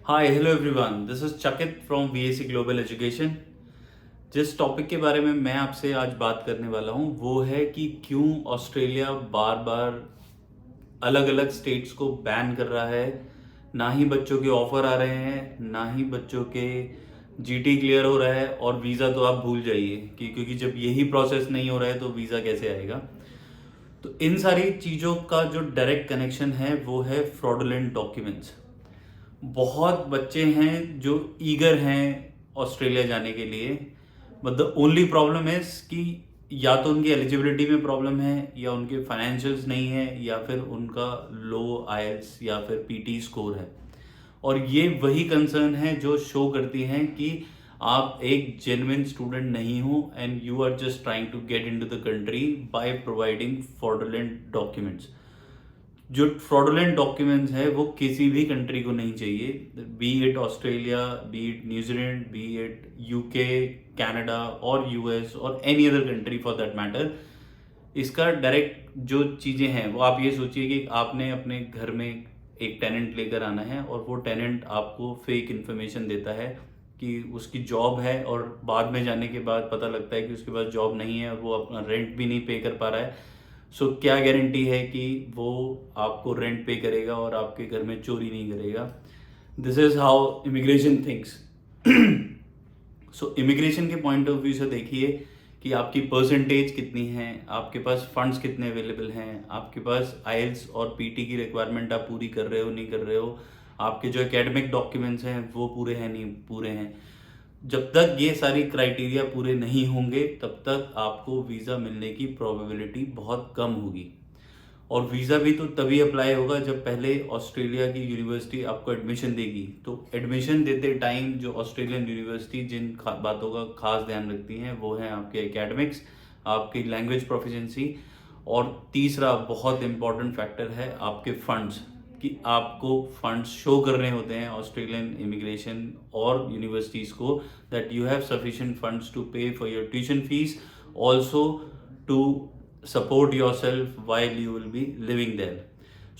Hi hello everyone, this is चकित from VAC global education. जिस topic के बारे में मैं आपसे आज बात करने वाला हूँ वो है कि क्यों ऑस्ट्रेलिया बार बार अलग अलग स्टेट्स को बैन कर रहा है। ना ही बच्चों के ऑफर आ रहे हैं, ना ही बच्चों के जीटी क्लियर हो रहा है, और वीज़ा तो आप भूल जाइए कि क्योंकि जब यही प्रोसेस नहीं हो रहा है तो वीज़ा कैसे आएगा। तो इन सारी चीज़ों का जो डायरेक्ट कनेक्शन है वो है फ्रॉडुलेंट डॉक्यूमेंट्स। बहुत बच्चे हैं जो ईगर हैं ऑस्ट्रेलिया जाने के लिए, but the only problem is कि या तो उनकी एलिजिबिलिटी में प्रॉब्लम है, या उनके फाइनेंशियल्स नहीं है, या फिर उनका लो आईएलटीएस या फिर पीटी स्कोर है। और ये वही कंसर्न है जो शो करती हैं कि आप एक जेन्युइन स्टूडेंट नहीं हो and you are just trying to get into the country by providing fraudulent documents. जो फ्रॉडुलेंट डॉक्यूमेंट्स है वो किसी भी कंट्री को नहीं चाहिए, be it Australia, be it New Zealand, be it UK, Canada और यूएस और any other country for that matter. इसका डायरेक्ट जो चीज़ें हैं वो आप ये सोचिए कि आपने अपने घर में एक टेनेंट लेकर आना है और वो टेनेंट आपको फेक इन्फॉर्मेशन देता है कि उसकी जॉब है, और बाद में जाने के बाद पता लगता है कि उसके पास जॉब नहीं है और वो अपना रेंट भी नहीं पे कर पा रहा है। सो क्या गारंटी है कि वो आपको रेंट पे करेगा और आपके घर में चोरी नहीं करेगा। This is how immigration thinks. So immigration के पॉइंट ऑफ व्यू से देखिए कि आपकी परसेंटेज कितनी है, आपके पास फंड्स कितने अवेलेबल हैं, आपके पास आईएलटीएस और पीटी की रिक्वायरमेंट आप पूरी कर रहे हो नहीं कर रहे हो, आपके जो एकेडमिक डॉक्यूमेंट्स हैं वो पूरे हैं नहीं पूरे हैं। जब तक ये सारी क्राइटेरिया पूरे नहीं होंगे तब तक आपको वीज़ा मिलने की प्रोबेबिलिटी बहुत कम होगी। और वीज़ा भी तो तभी अप्लाई होगा जब पहले ऑस्ट्रेलिया की यूनिवर्सिटी आपको एडमिशन देगी। तो एडमिशन देते टाइम जो ऑस्ट्रेलियन यूनिवर्सिटी जिन बातों का खास ध्यान रखती हैं वो है आपके एकेडमिक्स, आपकी लैंग्वेज प्रोफिशिएंसी, और तीसरा बहुत इंपॉर्टेंट फैक्टर है आपके फंड्स, कि आपको फंड्स शो करने होते हैं ऑस्ट्रेलियन इमिग्रेशन और यूनिवर्सिटीज़ को that you have sufficient funds to pay for your tuition fees, also to support yourself while you will be living there.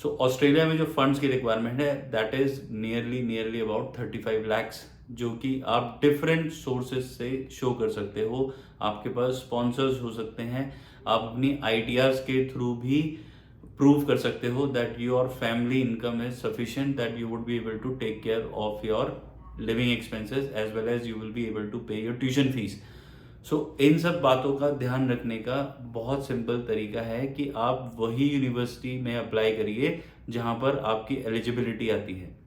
So Australia में जो फंड्स की रिक्वायरमेंट है that is nearly about 35 lakhs, जो कि आप different sources से show कर सकते हो। आपके पास स्पॉन्सर्स हो सकते हैं, आप अपनी आईटीआर्स के थ्रू भी प्रूव कर सकते हो that your family income is sufficient that you would be able to take care of your living expenses as well as you will be able to pay your tuition fees. So इन सब बातों का ध्यान रखने का बहुत simple तरीका है कि आप वही यूनिवर्सिटी में अप्लाई करिए जहां पर आपकी एलिजिबिलिटी आती है।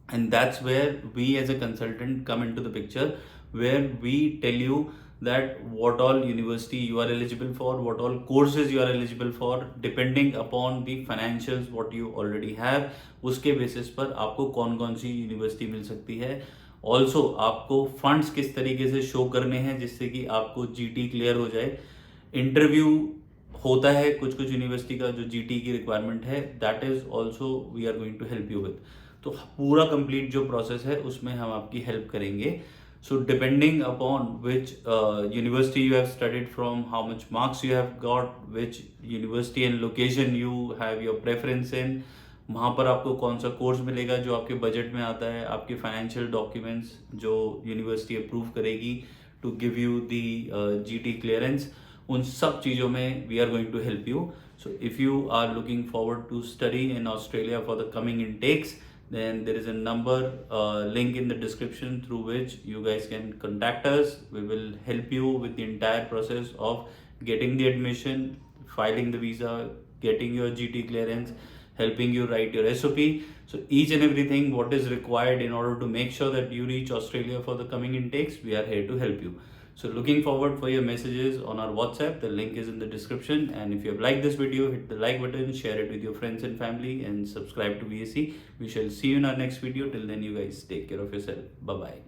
And that's where we as a consultant come into the picture, where we tell you that what all university you are eligible for, what all courses you are eligible for, depending upon the financials what you already have, उसके basis पर आपको कौन कौन सी university मिल सकती है। Also आपको funds किस तरीके से शो करने हैं जिससे कि आपको जीटी क्लियर हो जाए। इंटरव्यू होता है कुछ कुछ यूनिवर्सिटी का जो जीटी की रिक्वायरमेंट है, that is also we are going to help you with. तो पूरा कंप्लीट जो प्रोसेस है उसमें हम आपकी हेल्प करेंगे। So depending upon which university you have studied from, how much marks you have got, which university and location you have your preference in, वहाँ पर आपको कौन सा कोर्स मिलेगा जो आपके बजट में आता है, आपके फाइनेंशियल डॉक्यूमेंट्स जो यूनिवर्सिटी अप्रूव करेगी to give you the GT clearance, उन सब चीज़ों में we are going to help you. So if you are looking forward to study in Australia for the coming intakes, then there is a number link in the description through which you guys can contact us. We will help you with the entire process of getting the admission, filing the visa, getting your GT clearance, helping you write your SOP. So each and everything what is required in order to make sure that you reach Australia for the coming intakes, we are here to help you. So looking forward for your messages on our WhatsApp. The link is in the description. And if you have liked this video, hit the like button, share it with your friends and family, and subscribe to VSC. We shall see you in our next video. Till then, you guys take care of yourself. Bye bye.